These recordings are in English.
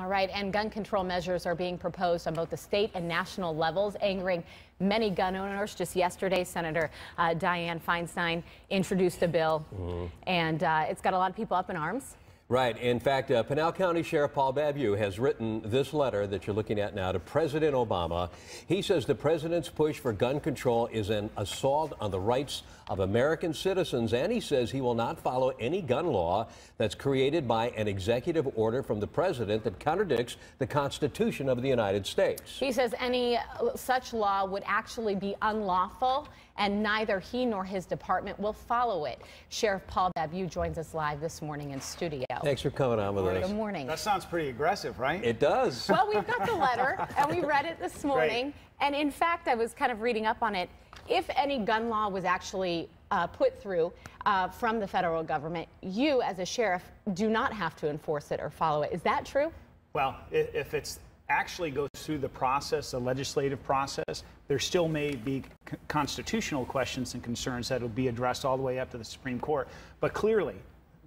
All right, and gun control measures are being proposed on both the state and national levels, angering many gun owners. Just yesterday, Senator Dianne Feinstein introduced a bill, and it's got a lot of people up in arms. Right. In fact, Pinal County Sheriff Paul Babu has written this letter that you're looking at now to President Obama. He says the president's push for gun control is an assault on the rights of American citizens, and he says he will not follow any gun law that's created by an executive order from the president that contradicts the Constitution of the United States. He says any such law would actually be unlawful, and neither he nor his department will follow it. Sheriff Paul Babu joins us live this morning in studio. Thanks for coming on with us. Good morning. That sounds pretty aggressive, right? It does. Well, we've got the letter, and we read it this morning. Great. And in fact, I was kind of reading up on it. If any gun law was actually put through from the federal government, you as a sheriff do not have to enforce it or follow it. Is that true? Well, if it's actually goes through the process, the legislative process, there still may be constitutional questions and concerns that will be addressed all the way up to the Supreme Court. But clearly,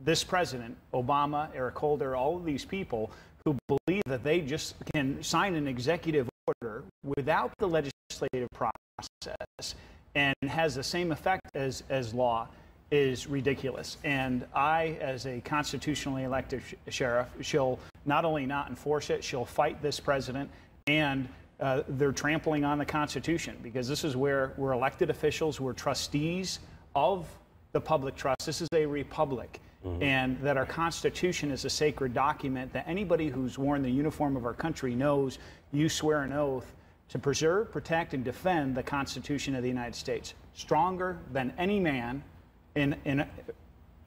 this president, Obama, Eric Holder, all of these people who believe that they just can sign an executive order without the legislative process and has the same effect as law is ridiculous. And I, as a constitutionally elected sheriff, she'll not only not enforce it, she'll fight this president, and they're trampling on the Constitution, because this is where we're elected officials, we're trustees of the public trust. This is a republic, and that our Constitution is a sacred document that anybody who's worn the uniform of our country knows you swear an oath to preserve, protect, and defend the Constitution of the United States, stronger than any man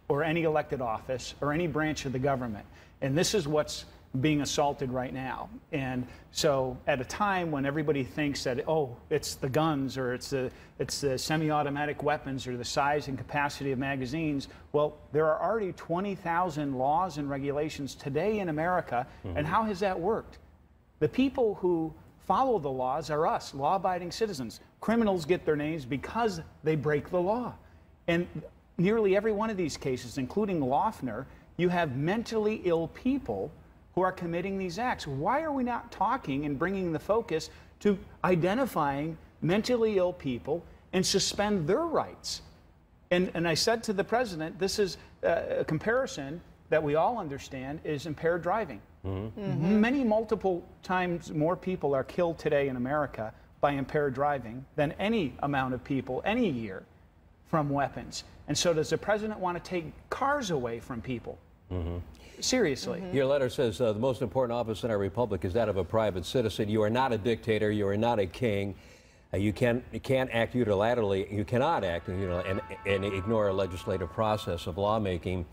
or any elected office or any branch of the government. And this is what's being assaulted right now. And so at a time when everybody thinks that, oh, it's the guns or it's the semi-automatic weapons or the size and capacity of magazines, well, there are already 20,000 laws and regulations today in America. And how has that worked? The people who follow the laws are us, law-abiding citizens. Criminals get their names because they break the law. And nearly every one of these cases, including Loeffner, you have mentally ill people who are committing these acts. Why are we not talking and bringing the focus to identifying mentally ill people and suspend their rights? And I said to the president, this is a comparison that we all understand is impaired driving. Multiple times more people are killed today in America by impaired driving than any amount of people any year from weapons. And so does the president want to take cars away from people? Seriously. Your letter says the most important office in our republic is that of a private citizen. You are not a dictator. You are not a king. You can't act unilaterally. You cannot act and ignore a legislative process of lawmaking.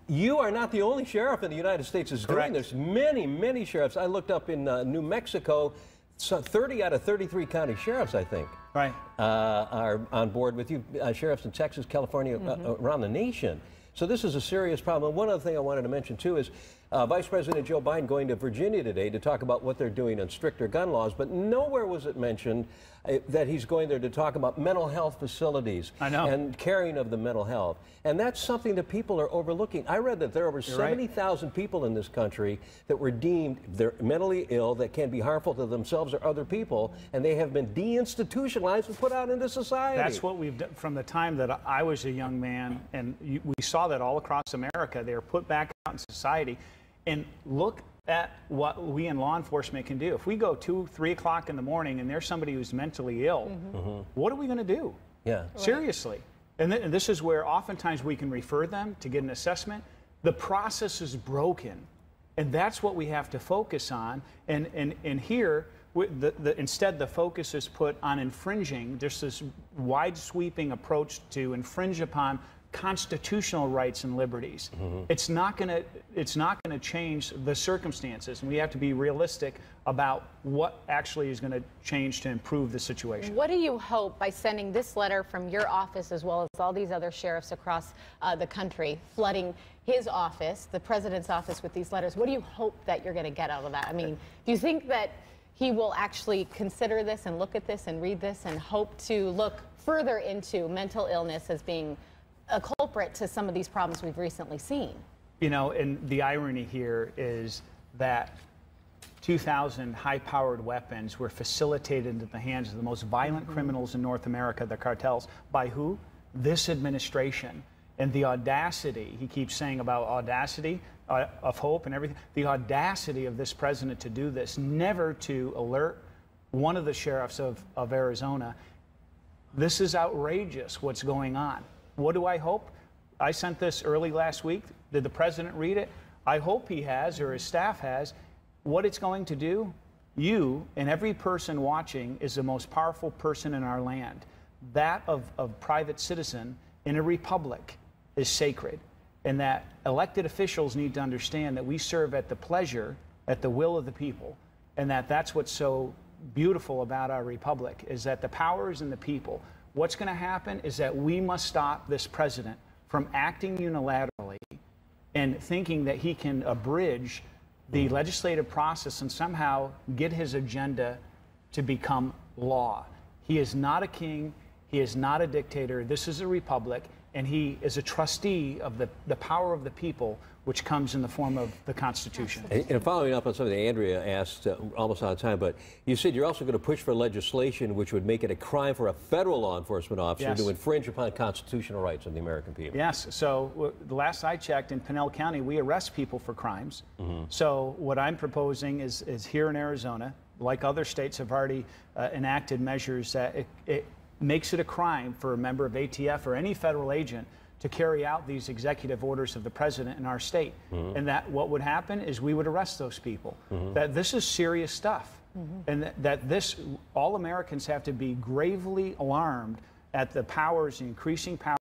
You are not the only sheriff in the United States who's doing this. Many sheriffs. I looked up in New Mexico, 30 out of 33 county sheriffs, I think, are on board with you. Sheriffs in Texas, California, around the nation. So this is a serious problem. One other thing I wanted to mention, too, is Vice President Joe Biden going to Virginia today to talk about what they're doing on stricter gun laws, but nowhere was it mentioned that he's going there to talk about mental health facilities and caring of the mental health. And that's something that people are overlooking. I read that there are over 70,000 people in this country that were deemed they're mentally ill, that can be harmful to themselves or other people, and they have been deinstitutionalized and put out into society. That's what we've done from the time that I was a young man, and we saw that all across America. They were put back out in society. And look at what we in law enforcement can do. If we go 2, 3 o'clock in the morning and there's somebody who's mentally ill, what are we going to do? Seriously. And this is where oftentimes we can refer them to get an assessment. The process is broken. And that's what we have to focus on. And here, instead the focus is put on infringing. There's this wide sweeping approach to infringe upon constitutional rights and liberties. It's not going to change the circumstances, and we have to be realistic about what actually is going to change to improve the situation. What do you hope by sending this letter from your office, as well as all these other sheriffs across the country, flooding his office, the president's office, with these letters? What do you hope that you're going to get out of that? I mean, do you think that he will actually consider this and look at this and read this and hope to look further into mental illness as being a culprit to some of these problems we've recently seen? You know, and the irony here is that 2,000 high-powered weapons were facilitated into the hands of the most violent criminals in North America, the cartels, by who? This administration. And the audacity, he keeps saying about audacity of hope and everything, the audacity of this president to do this, never to alert one of the sheriffs of Arizona. This is outrageous what's going on. What do I hope? I sent this early last week. Did the president read it? I hope he has, or his staff has. What it's going to do, you and every person watching is the most powerful person in our land. That of private citizen in a republic is sacred. And that elected officials need to understand that we serve at the pleasure, at the will of the people. And that's what's so beautiful about our republic, is that the power is in the people. What's going to happen is that we must stop this president from acting unilaterally and thinking that he can abridge the legislative process and somehow get his agenda to become law. He is not a king. He is not a dictator. This is a republic, and he is a trustee of the power of the people, which comes in the form of the Constitution. And following up on something that Andrea asked, almost out of time, but you said you're also going to push for legislation which would make it a crime for a federal law enforcement officer to infringe upon constitutional rights of the American people. Yes. So the last I checked, in Pinell County, we arrest people for crimes. So what I'm proposing is here in Arizona, like other states have already enacted measures that it makes it a crime for a member of ATF or any federal agent to carry out these executive orders of the president in our state. And that what would happen is we would arrest those people. That this is serious stuff. And that this, all Americans have to be gravely alarmed at the powers, the increasing power